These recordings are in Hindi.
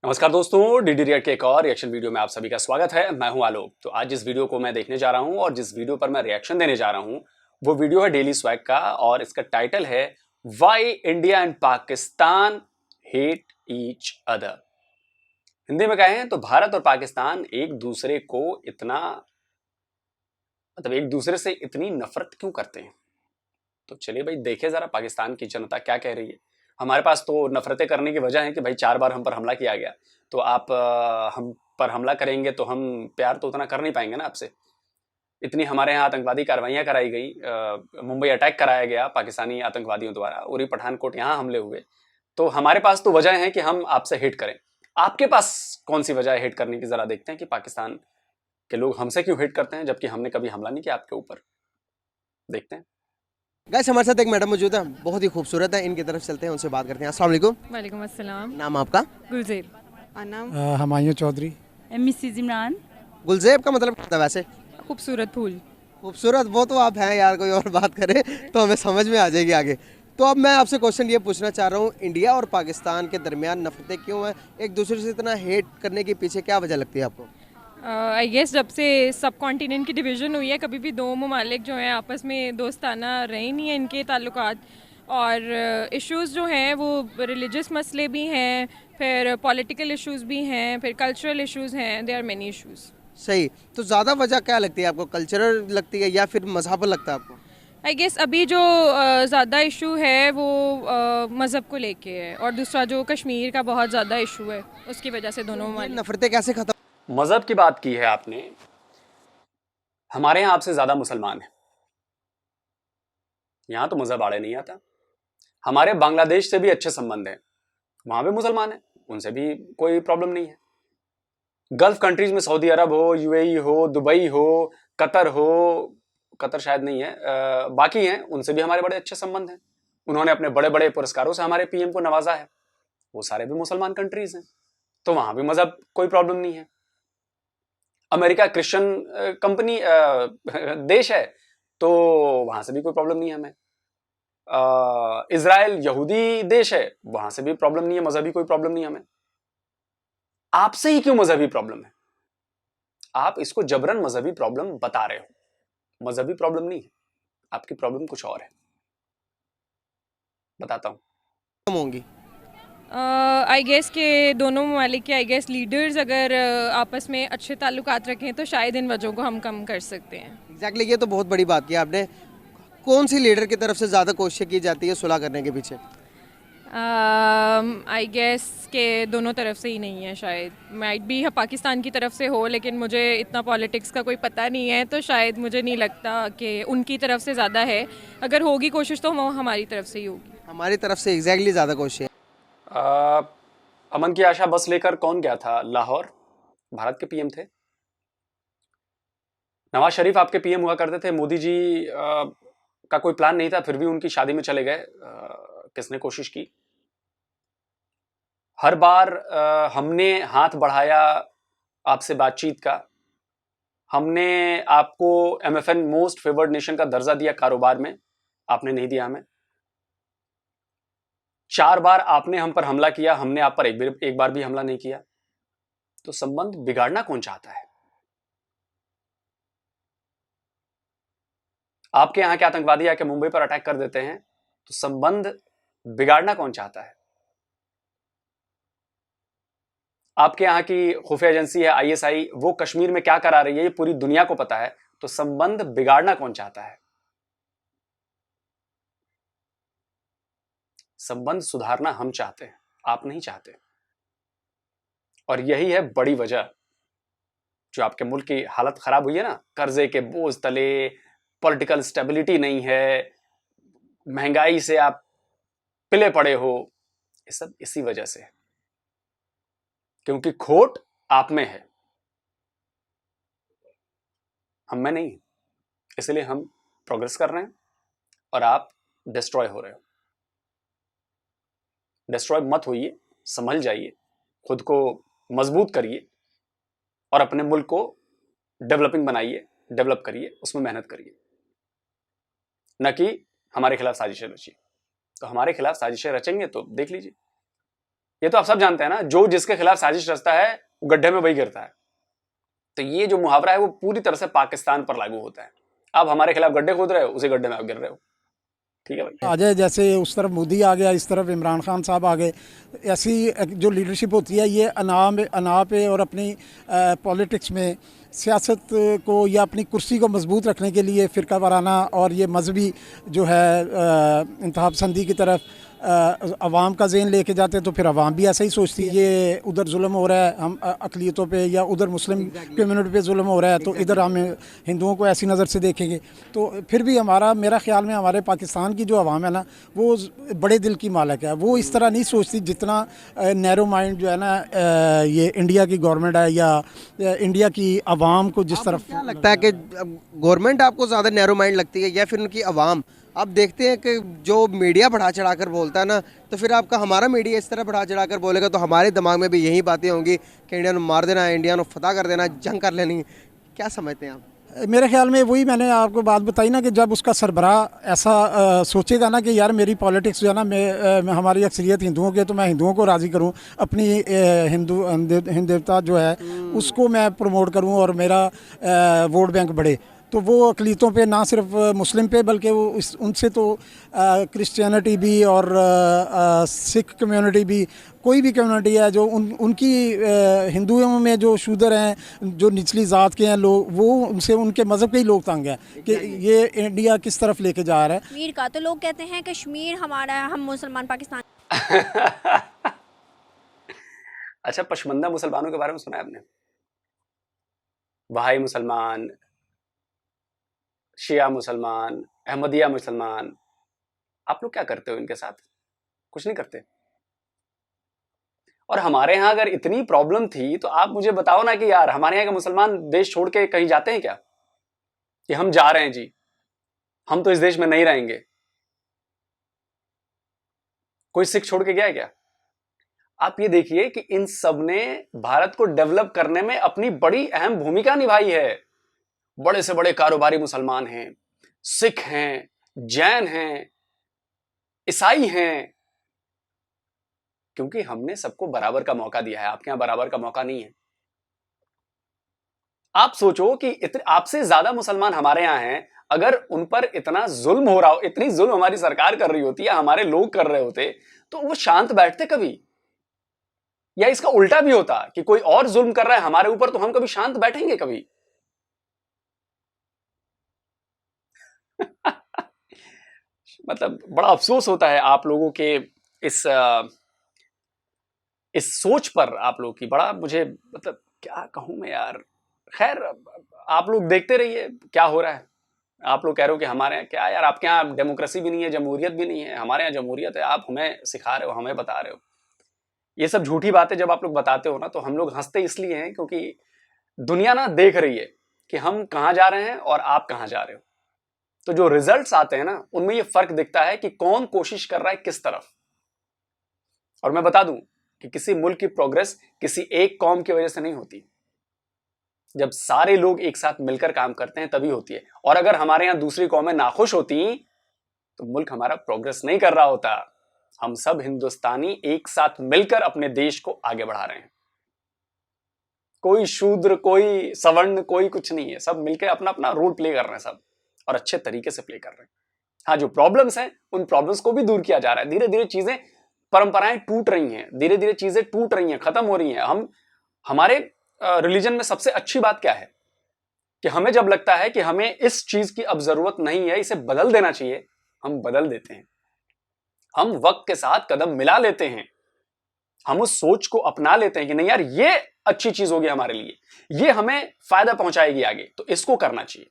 नमस्कार दोस्तों, डीडी रिएक्ट के एक और रिएक्शन वीडियो में आप सभी का स्वागत है। मैं हूं आलोक। तो आज जिस वीडियो को मैं देखने जा रहा हूं और जिस वीडियो पर मैं रिएक्शन देने जा रहा हूं वो वीडियो है डेली स्वैग का और इसका टाइटल है why India and Pakistan hate each other. Hindi में कहें तो भारत और पाकिस्तान एक दूसरे को इतना एक दूसरे से इतनी नफरत क्यों करते हैं। तो चलिए भाई देखे जरा पाकिस्तान की जनता क्या कह रही है। हमारे पास तो नफरतें करने की वजह है कि भाई 4 बार हम पर हमला किया गया, तो आप हम पर हमला करेंगे तो हम प्यार तो उतना कर नहीं पाएंगे ना आपसे। इतनी हमारे यहाँ आतंकवादी कार्रवाइयाँ कराई गई, मुंबई अटैक कराया गया पाकिस्तानी आतंकवादियों द्वारा, उरी पठानकोट यहाँ हमले हुए, तो हमारे पास तो वजह है कि हम आपसे हिट करें। आपके पास कौन सी वजह है हिट करने की, जरा देखते हैं कि पाकिस्तान के लोग हमसे क्यों हिट करते हैं जबकि हमने कभी हमला नहीं किया आपके ऊपर। देखते हैं। गाइस हमारे साथ एक मैडम मौजूद है, बहुत ही खूबसूरत है। इनकी तरफ चलते हैं, उनसे बात करते हैं। अस्सलाम वालेकुम। वालेकुम अस्सलाम। नाम आपका? गुलजेब। नाम हुमायूं चौधरी। मिसेस इमरान। गुलजेब का मतलब क्या होता है वैसे? खूबसूरत फूल। खूबसूरत वो तो आप हैं यार, कोई और बात करे तो हमें समझ में आ जाएगी आगे। तो अब मैं आपसे क्वेश्चन ये पूछना चाह रहा हूँ, इंडिया और पाकिस्तान के दरमियान नफरतें क्यों हैं? एक दूसरे से इतना हेट करने के पीछे क्या वजह लगती है आपको? आई गेस जब से सब कॉन्टिनेंट की डिवीज़न हुई है, कभी भी दो ममालिक जो हैं आपस में दोस्ताना रहे नहीं है इनके ताल्लुकात। और इश्यूज़ जो हैं वो रिलीजियस मसले भी हैं, फिर पॉलिटिकल इश्यूज़ भी हैं, फिर कल्चरल इश्यूज़ हैं, देयर आर मेनी इश्यूज़। सही। तो ज़्यादा वजह क्या लगती है आपको? कल्चरल लगती है या फिर मजहब लगता है आपको? आई गेस अभी जो ज़्यादा इशू है वो मज़हब को लेके है, और दूसरा जो कश्मीर का बहुत ज़्यादा इशू है उसकी वजह से दोनों ये ममालिक। नफरतें कैसे खत्म? मजहब की बात की है आपने। हमारे यहाँ आपसे ज्यादा मुसलमान है, यहाँ तो मजहब आड़े नहीं आता। हमारे बांग्लादेश से भी अच्छे संबंध हैं, वहां भी मुसलमान है, उनसे भी कोई प्रॉब्लम नहीं है। गल्फ कंट्रीज में सऊदी अरब हो, यूएई हो, दुबई हो, कतर हो, कतर शायद नहीं है, बाकी हैं, उनसे भी हमारे बड़े अच्छे संबंध हैं। उन्होंने अपने बड़े बड़े पुरस्कारों से हमारे पीएम को नवाजा है। वो सारे भी मुसलमान कंट्रीज हैं, तो वहां भी मजहब कोई प्रॉब्लम नहीं है। अमेरिका क्रिश्चियन कंपनी देश है, तो वहां से भी कोई प्रॉब्लम नहीं है हमें। इजराइल यहूदी देश है, वहां से भी प्रॉब्लम नहीं है, मजहबी कोई प्रॉब्लम नहीं है हमें। आपसे ही क्यों मजहबी प्रॉब्लम है? आप इसको जबरन मजहबी प्रॉब्लम बता रहे हो। मजहबी प्रॉब्लम नहीं है, आपकी प्रॉब्लम कुछ और है। बताता हूं। होंगी आई गेस के दोनों ममालिक के आई गेस लीडर्स अगर आपस में अच्छे ताल्लुकात रखें तो शायद इन वजहों को हम कम कर सकते हैं। एग्जैक्टली, ये तो बहुत बड़ी बात की आपने। कौन सी लीडर की तरफ से ज़्यादा कोशिश की जाती है सुलह करने के पीछे? आई गेस के दोनों तरफ से ही नहीं है, शायद माइट भी पाकिस्तान की तरफ से हो, लेकिन मुझे इतना पॉलिटिक्स का कोई पता नहीं है, तो शायद मुझे नहीं लगता कि उनकी तरफ से ज़्यादा है। अगर होगी कोशिश तो हमारी तरफ से ही होगी। हमारी तरफ से एग्जैक्टली ज़्यादा कोशिश है। अमन की आशा बस लेकर कौन गया था लाहौर? भारत के पीएम थे। नवाज शरीफ आपके पीएम हुआ करते थे। मोदी जी का कोई प्लान नहीं था, फिर भी उनकी शादी में चले गए। किसने कोशिश की? हर बार हमने हाथ बढ़ाया आपसे बातचीत का। हमने आपको एमएफएन मोस्ट फेवर्ड नेशन का दर्जा दिया कारोबार में, आपने नहीं दिया हमें। 4 बार आपने हम पर हमला किया, हमने आप पर एक बार भी हमला नहीं किया। तो संबंध बिगाड़ना कौन चाहता है? आपके यहां के आतंकवादी आके मुंबई पर अटैक कर देते हैं, तो संबंध बिगाड़ना कौन चाहता है? आपके यहाँ की खुफिया एजेंसी है आईएसआई, वो कश्मीर में क्या करा रही है ये पूरी दुनिया को पता है, तो संबंध बिगाड़ना कौन चाहता है? संबंध सुधारना हम चाहते हैं, आप नहीं चाहते। और यही है बड़ी वजह जो आपके मुल्क की हालत खराब हुई है ना। कर्जे के बोझ तले, पॉलिटिकल स्टेबिलिटी नहीं है, महंगाई से आप पिले पड़े हो, ये सब इसी वजह से है, क्योंकि खोट आप में है, हम में नहीं। इसलिए हम प्रोग्रेस कर रहे हैं और आप डिस्ट्रॉय हो रहे हो। डिस्ट्रॉय मत होइए, संभल जाइए, खुद को मजबूत करिए और अपने मुल्क को डेवलपिंग बनाइए, डेवलप करिए, उसमें मेहनत करिए, न कि हमारे खिलाफ साजिशें रचिए। तो हमारे खिलाफ साजिशें रचेंगे तो देख लीजिए, ये तो आप सब जानते हैं ना, जो जिसके खिलाफ साजिश रचता है वो गड्ढे में वही गिरता है। तो ये जो मुहावरा है वो पूरी तरह से पाकिस्तान पर लागू होता है। आप हमारे खिलाफ गड्ढे खोद रहे हो, उसी गड्ढे में आप गिर रहे हो। ठीक है भाई। आ जाए, जैसे उस तरफ मोदी आ गया, इस तरफ इमरान खान साहब आ गए, ऐसी जो लीडरशिप होती है ये अना पे और अपनी पॉलिटिक्स में सियासत को या अपनी कुर्सी को मजबूत रखने के लिए फ़िरका वाराना और ये मजहबी जो है इंतहा पसंदी की तरफ अवाम का ज़हन लेके जाते हैं, तो फिर अवाम भी ऐसा ही सोचती है ये उधर जुल्म हो रहा है हम अक़लियतों पे, या उधर मुस्लिम कम्युनिटी पे जुल्म हो रहा है तो इधर हम हिंदुओं को ऐसी नज़र से देखेंगे। तो फिर भी मेरा ख्याल में हमारे पाकिस्तान की जो अवाम है ना वो बड़े दिल की मालिक है, वो इस तरह नहीं सोचती जितना नैरो माइंड जो है ना ये इंडिया की गवर्नमेंट है या इंडिया की अवाम को जिस तरफ क्या लगता है कि गवर्नमेंट आपको ज़्यादा नैरो माइंड लगती है या फिर उनकी आवाम? आप देखते हैं कि जो मीडिया बढ़ा चढ़ा कर बोलता है ना, तो फिर आपका हमारा मीडिया इस तरह बढ़ा चढ़ा कर बोलेगा तो हमारे दिमाग में भी यही बातें होंगी कि इंडिया को मार देना है, इंडिया को फतह कर देना, जंग कर लेनी है। क्या समझते हैं आप? मेरे ख्याल में वही मैंने आपको बात बताई ना कि जब उसका सरबराह ऐसा सोचेगा ना कि यार मेरी पॉलिटिक्स जो है ना मैं हमारी अक्सरियत हिंदुओं के, तो मैं हिंदुओं को राज़ी करूं, अपनी हिंदू देवता जो है उसको मैं प्रमोट करूं और मेरा वोट बैंक बढ़े, तो वो अक़लियतों पे ना सिर्फ मुस्लिम पे बल्कि वो उनसे तो क्रिश्चियनिटी भी और सिख कम्युनिटी भी, कोई भी कम्युनिटी है जो उनकी हिंदुओं में जो शूदर हैं, जो निचली ज़ात के हैं लोग, वो उनसे उनके मज़हब के ही लोग तंग हैं कि ये इंडिया किस तरफ लेके जा रहा है। कश्मीर का तो लोग कहते हैं कश्मीर हमारा है, हम मुसलमान पाकिस्तान। अच्छा, पशमंदा मुसलमानों के बारे में सुना है आपने? बहाई मुसलमान, शिया मुसलमान, अहमदिया मुसलमान, आप लोग क्या करते हो इनके साथ? कुछ नहीं करते। और हमारे यहाँ अगर इतनी प्रॉब्लम थी तो आप मुझे बताओ ना कि यार हमारे यहाँ के मुसलमान देश छोड़ के कहीं जाते हैं क्या, कि हम जा रहे हैं जी, हम तो इस देश में नहीं रहेंगे? कोई सिख छोड़ के गया है क्या? आप ये देखिए कि इन सब ने भारत को डेवलप करने में अपनी बड़ी अहम भूमिका निभाई है। बड़े से बड़े कारोबारी मुसलमान हैं, सिख हैं, जैन हैं, ईसाई हैं, क्योंकि हमने सबको बराबर का मौका दिया है। आपके यहां बराबर का मौका नहीं है। आप सोचो कि आपसे ज्यादा मुसलमान हमारे यहां हैं, अगर उन पर इतना जुल्म हो रहा हो, इतनी जुल्म हमारी सरकार कर रही होती है, हमारे लोग कर रहे होते, तो वो शांत बैठते कभी? या इसका उल्टा भी होता कि कोई और जुल्म कर रहा है हमारे ऊपर, तो हम कभी शांत बैठेंगे कभी? मतलब बड़ा अफसोस होता है आप लोगों के इस सोच पर, आप लोग की बड़ा, मुझे मतलब क्या कहूं मैं यार। खैर, आप लोग देखते रहिए क्या हो रहा है। आप लोग कह रहे हो कि हमारे यहाँ क्या यार, आपके यहाँ डेमोक्रेसी भी नहीं है, जमहूरियत भी नहीं है। हमारे यहाँ जमहूरियत है, आप हमें सिखा रहे हो, हमें बता रहे हो। ये सब झूठी बातें जब आप लोग बताते हो ना, तो हम लोग हंसते इसलिए हैं क्योंकि दुनिया ना देख रही है कि हम कहाँ जा रहे हैं और आप कहाँ जा रहे हो। तो जो रिजल्ट्स आते हैं ना, उनमें ये फर्क दिखता है कि कौन कोशिश कर रहा है किस तरफ। और मैं बता दूं कि किसी मुल्क की प्रोग्रेस किसी एक कौम की वजह से नहीं होती। जब सारे लोग एक साथ मिलकर काम करते हैं तभी होती है। और अगर हमारे यहां दूसरी कौमें नाखुश होती तो मुल्क हमारा प्रोग्रेस नहीं कर रहा होता। हम सब हिंदुस्तानी एक साथ मिलकर अपने देश को आगे बढ़ा रहे हैं। कोई शूद्र, कोई सवर्ण, कोई कुछ नहीं है। सब मिलकर अपना अपना रोल प्ले कर रहे हैं सब, और अच्छे तरीके से प्ले कर रहे हैं। हाँ, जो प्रॉब्लम्स हैं उन प्रॉब्लम्स को भी दूर किया जा रहा है। धीरे धीरे चीजें, परंपराएं टूट रही हैं, धीरे धीरे चीजें टूट रही हैं, खत्म हो रही हैं। हमारे रिलीजन में सबसे अच्छी बात क्या है कि हमें जब लगता है कि हमें इस चीज की अब जरूरत नहीं है, इसे बदल देना चाहिए, हम बदल देते हैं। हम वक्त के साथ कदम मिला लेते हैं। हम उस सोच को अपना लेते हैं कि नहीं यार, ये अच्छी चीज होगी हमारे लिए, ये हमें फायदा पहुंचाएगी आगे, तो इसको करना चाहिए।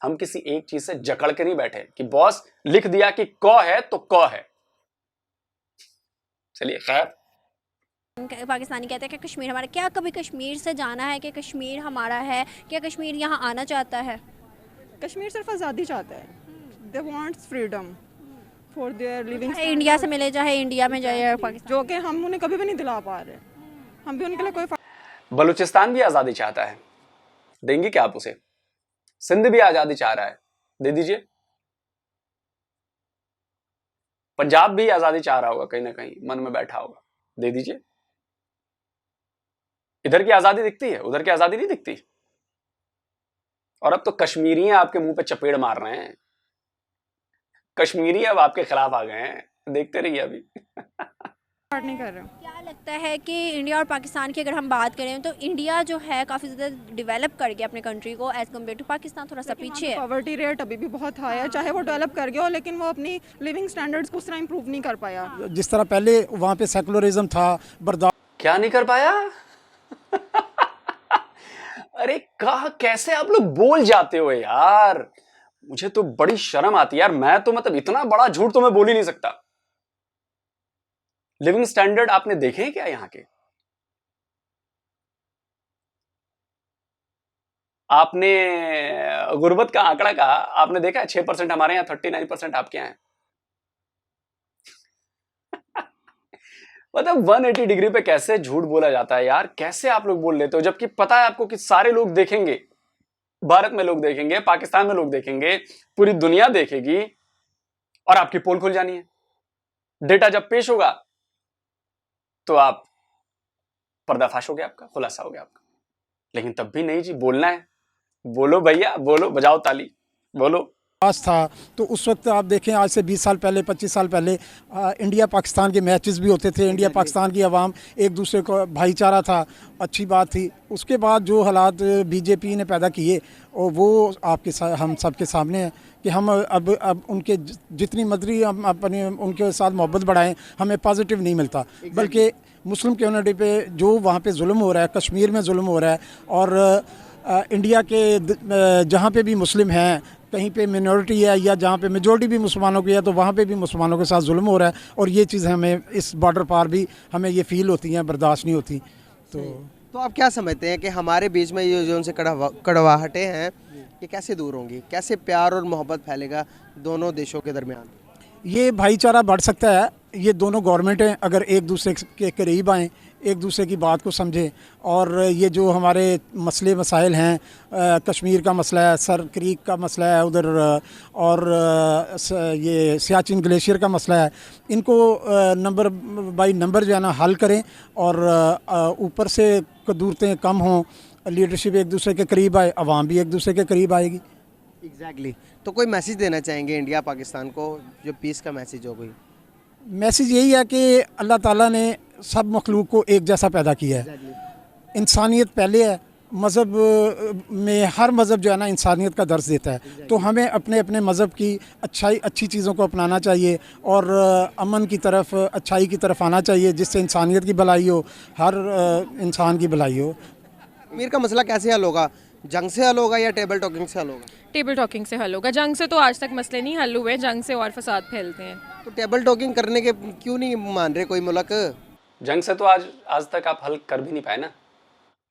हम किसी एक चीज से जकड़ के नहीं बैठे कि बॉस लिख दिया कि क है तो क है। चलिए, खैर। पाकिस्तानी कहते हैं कि कश्मीर हमारा, क्या कभी कश्मीर से जाना है कि कश्मीर हमारा है? क्या कश्मीर यहाँ आना चाहता है? कश्मीर सिर्फ आज़ादी चाहता है। दे wants freedom for their living. चाहे इंडिया से मिले, चाहे इंडिया में जाए, पाकिस्तान, जो कि हम उन्हें कभी भी नहीं दिला पा रहे। हम भी उनके लिए कोई बलूचिस्तान भी आजादी चाहता है, देंगे क्या आप उसे? सिंध भी आजादी चाह रहा है, दे दीजिए। पंजाब भी आजादी चाह रहा होगा, कहीं ना कहीं मन में बैठा होगा, दे दीजिए। इधर की आजादी दिखती है, उधर की आजादी नहीं दिखती। और अब तो कश्मीरी आपके मुंह पे चपेड़ मार रहे हैं, कश्मीरी अब आपके खिलाफ आ गए हैं, देखते रहिए अभी। स्टार्ट नहीं कर रहे हो। क्या लगता है कि इंडिया और पाकिस्तान की अगर हम बात करें तो इंडिया जो है काफ़ी ज़्यादा डेवलप कर गया अपने कंट्री को एज़ कम्पेयर टू पाकिस्तान, थोड़ा सा पीछे है। पॉवर्टी रेट अभी भी बहुत हाई है, चाहे वो डेवलप कर गया हो लेकिन वो अपनी लिविंग स्टैंडर्ड्स को उस तरह इंप्रूव नहीं कर पाया। जिस तरह पहले वहाँ पे सेकुलरिज्म था, बर्दाश्त क्या नहीं कर पाया? अरे कहा कैसे आप लोग बोल जाते हो यार, मुझे तो बड़ी शर्म आती है यार। मैं तो मतलब इतना बड़ा झूठ तो मैं बोल ही नहीं सकता। लिविंग स्टैंडर्ड आपने देखे हैं क्या यहाँ के? आपने गुर्बत का आंकड़ा कहा, आपने देखा है 6% हमारे यहाँ, 39% आपके यहाँ है। मतलब 180 डिग्री पे कैसे झूठ बोला जाता है यार, कैसे आप लोग बोल लेते हो, जबकि पता है आपको कि सारे लोग देखेंगे, भारत में लोग देखेंगे, पाकिस्तान में लोग देखेंगे, पूरी दुनिया देखेगी और आपकी पोल खुल जानी है। डेटा जब पेश होगा तो आप पर्दाफाश हो गया, आपका खुलासा हो गया आपका। लेकिन तब भी नहीं जी, बोलना है, बोलो भैया बोलो, बजाओ ताली, बोलो। था। तो उस वक्त आप देखें, आज से 20 साल पहले, 25 साल पहले इंडिया पाकिस्तान के मैचेस भी होते थे, इंडिया पाकिस्तान की आवाम एक दूसरे को भाईचारा था, अच्छी बात थी। उसके बाद जो हालात बीजेपी ने पैदा किए और वो हम सबके सामने है कि हम अब उनके जितनी मर्जी हम अपने उनके साथ मोहब्बत बढ़ाएं, हमें पॉजिटिव नहीं मिलता। बल्कि मुस्लिम कम्युनिटी पे जो वहाँ पे जुल्म हो रहा है, कश्मीर में जुल्म हो रहा है, और इंडिया के जहाँ पे भी मुस्लिम हैं, कहीं पे मिनॉरिटी है या जहाँ पे मेजॉरिटी भी मुसलमानों की है, तो वहाँ पे भी मुसलमानों के साथ जुल्म हो रहा है। और ये चीज़ हमें इस बॉर्डर पार भी हमें ये फील होती हैं, बर्दाश्त नहीं होती। तो आप क्या समझते हैं कि हमारे बीच में ये जो उनसे कड़वाहटें हैं ये कैसे दूर होंगी, कैसे प्यार और मोहब्बत फैलेगा दोनों देशों के दरमियान? ये भाईचारा बढ़ सकता है, ये दोनों गवर्नमेंटें अगर एक दूसरे के करीब आएँ, एक दूसरे की बात को समझें, और ये जो हमारे मसले मसाइल हैं, कश्मीर का मसला है, सर क्रीक का मसला है उधर, और ये सियाचिन ग्लेशियर का मसला है, इनको नंबर बाई नंबर जो है ना हल करें, और ऊपर से कदूरतें कम हों, लीडरशिप एक दूसरे के करीब आए, अवाम भी एक दूसरे के करीब आएगी। एग्जैक्टली। तो कोई मैसेज देना चाहेंगे इंडिया पाकिस्तान को, जो पीस का मैसेज हो? कोई मैसेज यही है कि अल्लाह ताला ने सब मखलूक को एक जैसा पैदा किया है। इंसानियत पहले है, मज़हब में हर मज़हब जो है ना इंसानियत का दर्स देता है। तो हमें अपने अपने मज़हब की अच्छी चीज़ों को अपनाना चाहिए, और अमन की तरफ, अच्छाई की तरफ आना चाहिए, जिससे इंसानियत की भलाई हो, हर इंसान की भलाई हो। कश्मीर का मसला कैसे हल होगा? जंग से हल होगा या टेबल टॉकिंग से हल होगा? टेबल टॉकिंग से हल होगा। जंग से तो आज तक मसले नहीं हल हुए, जंग से और फसाद फैलते हैं। तो टेबल टॉकिंग करने के क्यों नहीं मान रहे कोई मुल्क? जंग से तो आज तक आप हल कर भी नहीं पाए ना।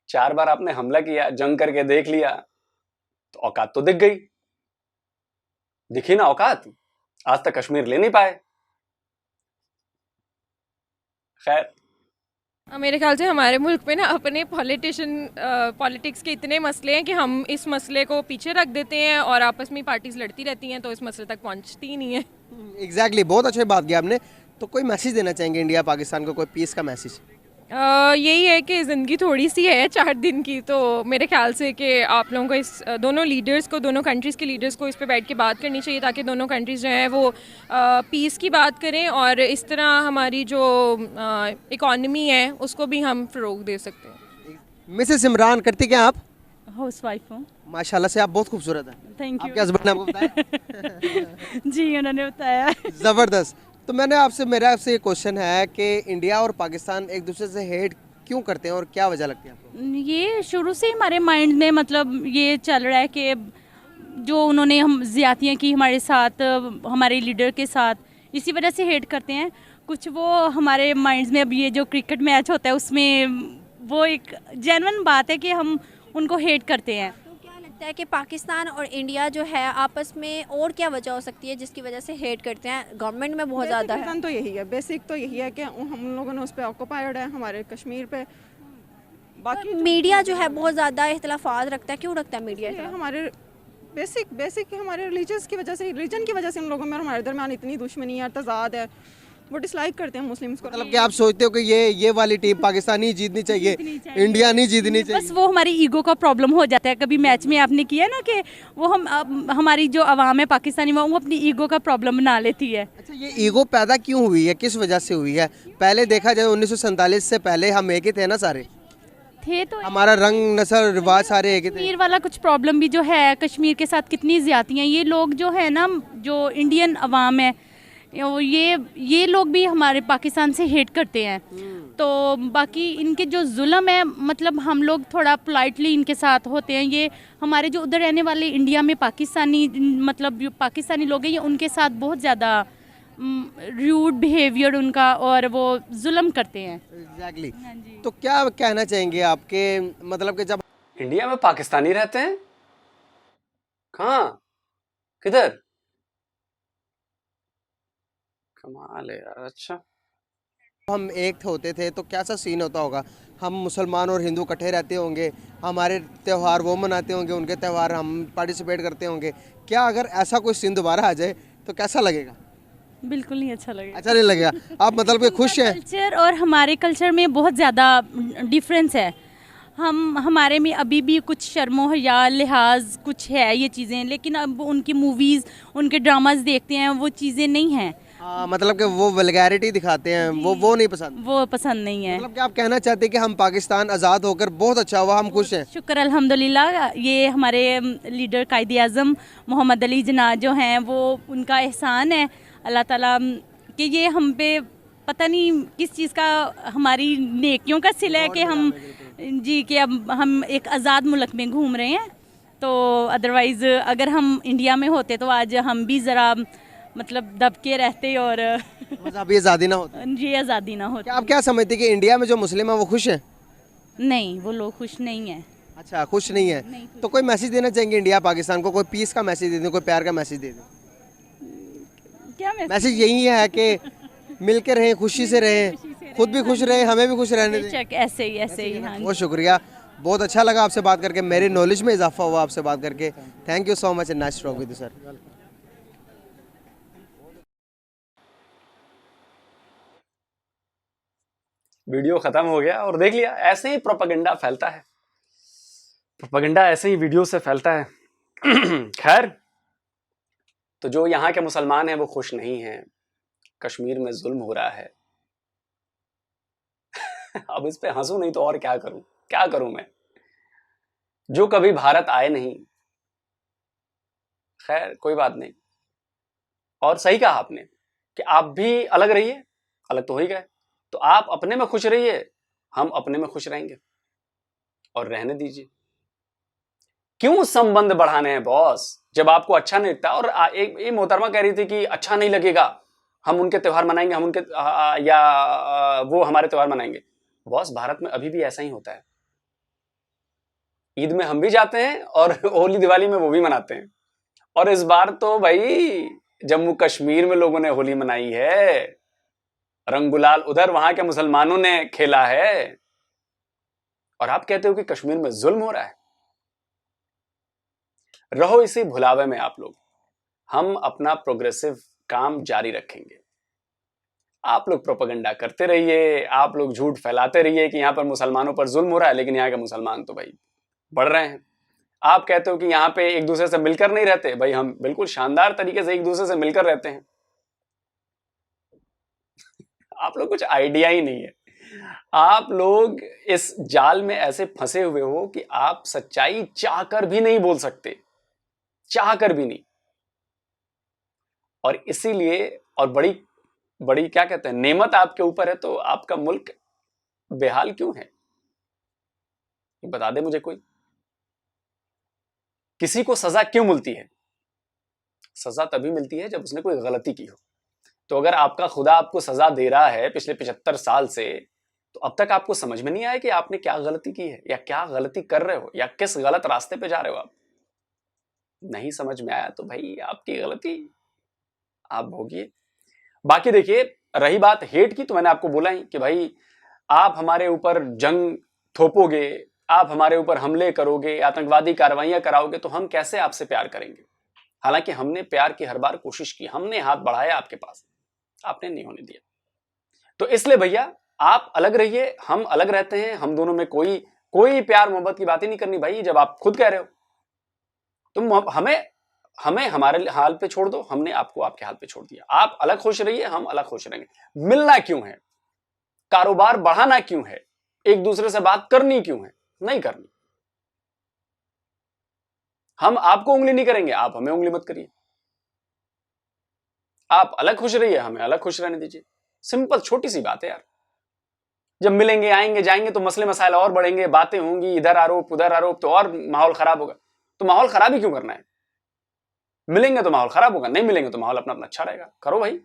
4 बार आपने हमला किया, जंग करके देख लिया, तो औकात तो दिख गई, दिखी ना औकात, आज तक कश्मीर ले नहीं पाए। खैर, मेरे ख्याल से हमारे मुल्क में ना अपने पॉलिटिक्स के इतने मसले हैं कि हम इस मसले को पीछे रख देते हैं और आपस में पार्टीज लड़ती रहती हैं, तो इस मसले तक पहुंचती ही नहीं है। एग्जैक्टली, बहुत अच्छी बात की आपने। तो कोई मैसेज देना चाहेंगे इंडिया पाकिस्तान को, कोई पीस का मैसेज? यही है कि ज़िंदगी थोड़ी सी है 4 दिन की, तो मेरे ख्याल से कि आप लोगों को इस दोनों लीडर्स को, दोनों कंट्रीज़ के लीडर्स को इस पे बैठ के बात करनी चाहिए, ताकि दोनों कंट्रीज़ जो हैं वो पीस की बात करें, और इस तरह हमारी जो इकॉनमी है उसको भी हम फ़रोग दे सकते हैं। मिसेस इमरान, करती क्या आप? हाउस वाइफ हूँ। माशाल्लाह से आप बहुत खूबसूरत हैं। Thank you. आपके हस्बैंड ने आपको बताया? जी, उन्होंने बताया। ज़बरदस्त। तो मेरा आपसे ये क्वेश्चन है कि इंडिया और पाकिस्तान एक दूसरे से हेट क्यों करते हैं और क्या वजह लगती है आपको? ये शुरू से हमारे माइंड में मतलब ये चल रहा है कि जो उन्होंने हम ज़्यादतियाँ की हमारे साथ, हमारे लीडर के साथ, इसी वजह से हेट करते हैं। कुछ वो हमारे माइंड्स में, अब ये जो क्रिकेट मैच होता है उसमें वो एक जेन्युइन बात है कि हम उनको हेट करते हैं। लगता है कि पाकिस्तान और इंडिया जो है आपस में और क्या वजह हो सकती है जिसकी वजह से हेट करते हैं? गवर्नमेंट में बहुत ज़्यादा है। तो यही है, बेसिक तो यही है कि हम लोगों ने उस पर ऑक्यूपाइड है, हमारे कश्मीर पे। बाकी मीडिया जो है बहुत ज़्यादा इख्तलाफात रखता है। क्यों रखता है मीडिया? हमारे बेसिक हमारे रिलीजन की वजह से उन लोगों में और हमारे दरमियान इतनी दुश्मनी है, तजाद है, वो डिसलाइक करते हैं मुस्लिम्स को। मतलब कि आप सोचते हो कि ये वाली टीम पाकिस्तानी जीतनी चाहिए, इंडिया नहीं जीतनी बस चाहिए? वो हमारी ईगो का प्रॉब्लम हो जाता है। कभी मैच में आपने किया ना कि वो हमारी जो आवाम है पाकिस्तानी वो अपनी ईगो का प्रॉब्लम बना लेती है। अच्छा, ये ईगो पैदा क्यों हुई है, किस वजह से हुई है? पहले देखा जाए 1947 से पहले हम एक ही थे ना, सारे थे तो हमारा रंग नस्ल रिवाज सारे एक ही थे। कश्मीर वाला कुछ प्रॉब्लम भी जो है, कश्मीर के साथ कितनी ज़्यादतियाँ, ये लोग जो है ना, जो इंडियन अवाम है, ये लोग भी हमारे पाकिस्तान से हेट करते हैं। तो बाकी इनके जो जुल्म है, मतलब हम लोग थोड़ा पोलाइटली इनके साथ होते हैं। ये हमारे जो उधर रहने वाले इंडिया में पाकिस्तानी, मतलब जो पाकिस्तानी लोग हैं, ये उनके साथ बहुत ज़्यादा रूड बिहेवियर उनका, और वो जुल्म करते हैं। एग्जैक्टली। तो क्या कहना चाहेंगे आपके, मतलब कि जब इंडिया में पाकिस्तानी रहते हैं? कहाँ, किधर? कमाल है यार। अच्छा, हम एक होते थे तो कैसा सीन होता होगा? हम मुसलमान और हिंदू इकट्ठे रहते होंगे, हमारे त्यौहार वो मनाते होंगे, उनके त्यौहार हम पार्टिसिपेट करते होंगे। क्या अगर ऐसा कोई सीन दोबारा आ जाए तो कैसा लगेगा? बिल्कुल नहीं अच्छा लगेगा। अच्छा नहीं लगेगा? आप मतलब कि खुश हैं? कल्चर और हमारे कल्चर में बहुत ज़्यादा डिफरेंस है। हमारे में अभी भी कुछ शर्मो हया लिहाज कुछ है ये चीज़ें, लेकिन अब उनकी मूवीज़, उनके ड्रामाज देखते हैं, वो चीज़ें नहीं हैं। मतलब कि वो वल्गैरिटी दिखाते हैं, वो नहीं पसंद? वो पसंद नहीं है। मतलब कि आप कहना चाहते हैं कि हम पाकिस्तान आज़ाद होकर बहुत अच्छा हुआ, हम खुश हैं? शुक्र अल्हम्दुलिल्लाह। ये हमारे लीडर कायद आज़म मोहम्मद अली जिन्ना जो हैं, वो उनका एहसान है अल्लाह ताला कि ये हम पे पता नहीं किस चीज़ का, हमारी नेकियों का सिला है कि हम जी, कि अब हम एक आज़ाद मुल्क में घूम रहे हैं। तो अदरवाइज़ अगर हम इंडिया में होते तो आज हम भी ज़रा मतलब दबके रहते और मतलब ये आज़ादी ना होती? ये आज़ादी ना होती। क्या आप क्या समझते हैं कि इंडिया में जो मुस्लिम है वो खुश हैं? नहीं, वो लोग खुश नहीं हैं। अच्छा, खुश नहीं है। तो कोई मैसेज देना चाहेंगे इंडिया पाकिस्तान को? कोई पीस का मैसेज दे दें, कोई प्यार का मैसेज दे दें? क्या मैसेज यही है कि मिल के रहें, खुशी से रहें, खुद भी खुश रहें, हमें भी खुश रहने दें। बेशक, ऐसे ही हाँ। बहुत शुक्रिया, बहुत अच्छा लगा आपसे बात करके, मेरी नॉलेज में इजाफा हुआ आपसे बात करके। Thank you so much and nice talk with you sir. Video खत्म हो गया और देख लिया, ऐसे ही प्रोपेगेंडा फैलता है। प्रोपेगेंडा ऐसे ही वीडियो से फैलता है। खैर, तो जो यहाँ के मुसलमान हैं वो खुश नहीं हैं, कश्मीर में जुल्म हो रहा है। अब इस पे हंसू नहीं तो और क्या करूं मैं, जो कभी भारत आए नहीं। खैर कोई बात नहीं। और सही कहा आपने कि आप भी अलग रहिए, अलग तो हो ही गए, तो आप अपने में खुश रहिए, हम अपने में खुश रहेंगे और रहने दीजिए। क्यों संबंध बढ़ाने हैं बॉस, जब आपको अच्छा नहीं लगता? और एक मोहतरमा कह रही थी कि अच्छा नहीं लगेगा, हम उनके त्यौहार मनाएंगे, हम उनके या वो हमारे त्यौहार मनाएंगे। बॉस, भारत में अभी भी ऐसा ही होता है। ईद में हम भी जाते हैं और होली दिवाली में वो भी मनाते हैं। और इस बार तो भाई जम्मू कश्मीर में लोगों ने होली मनाई है, रंग गुलाल उधर वहां के मुसलमानों ने खेला है, और आप कहते हो कि कश्मीर में जुल्म हो रहा है। रहो इसी भुलावे में आप लोग, हम अपना प्रोग्रेसिव काम जारी रखेंगे। आप लोग प्रोपेगेंडा करते रहिए, आप लोग झूठ फैलाते रहिए कि यहां पर मुसलमानों पर जुल्म हो रहा है, लेकिन यहाँ के मुसलमान तो भाई बढ़ रहे हैं। आप कहते हो कि यहाँ पे एक दूसरे से मिलकर नहीं रहते, भाई हम बिल्कुल शानदार तरीके से एक दूसरे से मिलकर रहते हैं। आप लोग कुछ आइडिया ही नहीं है, आप लोग इस जाल में ऐसे फंसे हुए हो कि आप सच्चाई चाहकर भी नहीं बोल सकते, चाहकर भी नहीं। और इसीलिए, और बड़ी बड़ी क्या कहते हैं, नेमत आपके ऊपर है, तो आपका मुल्क बेहाल क्यों है, बता दे मुझे कोई। किसी को सजा क्यों मिलती है? सजा तभी मिलती है जब उसने कोई गलती की हो। तो अगर आपका खुदा आपको सजा दे रहा है पिछले 75 साल से, तो अब तक आपको समझ में नहीं आया कि आपने क्या गलती की है, या क्या गलती कर रहे हो, या किस गलत रास्ते पे जा रहे हो आप? नहीं समझ में आया तो भाई आपकी गलती आप भोगिए। बाकी देखिए, रही बात हेट की, तो मैंने आपको बोला ही कि भाई आप हमारे ऊपर जंग थोपोगे, आप हमारे ऊपर हमले करोगे, आतंकवादी कार्रवाइयां कराओगे, तो हम कैसे आपसे प्यार करेंगे? हालांकि हमने प्यार की हर बार कोशिश की, हमने हाथ बढ़ाया आपके पास, आपने नहीं होने दिया। तो इसलिए भैया आप अलग रहिए, हम अलग रहते हैं, हम दोनों में कोई प्यार मोहब्बत की बात ही नहीं करनी भाई। जब आप खुद कह रहे हो तुम हमें हमारे हाल पे छोड़ दो, हमने आपको आपके हाल पे छोड़ दिया। आप अलग खुश रहिए, हम अलग खुश रहेंगे। मिलना क्यों है, कारोबार बढ़ाना क्यों है, एक दूसरे से बात करनी क्यों है, नहीं करनी। हम आपको उंगली नहीं करेंगे, आप हमें उंगली मत करिए। आप अलग खुश रहिए, हमें अलग खुश रहने दीजिए। सिंपल छोटी सी बात है यार। जब मिलेंगे, आएंगे, जाएंगे तो मसले मसाइल और बढ़ेंगे, बातें होंगी, इधर आरोप उधर आरोप, तो और माहौल खराब होगा। तो माहौल खराब ही क्यों करना है? मिलेंगे तो माहौल खराब होगा, नहीं मिलेंगे तो माहौल अपना अपना अच्छा रहेगा। करो भाई।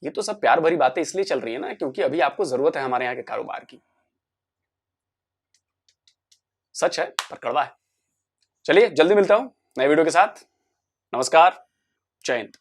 ये तो सब प्यार भरी बातें इसलिए चल रही है ना क्योंकि अभी आपको जरूरत है हमारे यहाँ के कारोबार की। सच है पर कड़वा है। चलिए जल्दी मिलता हूं नए वीडियो के साथ। नमस्कार, जय हिंद।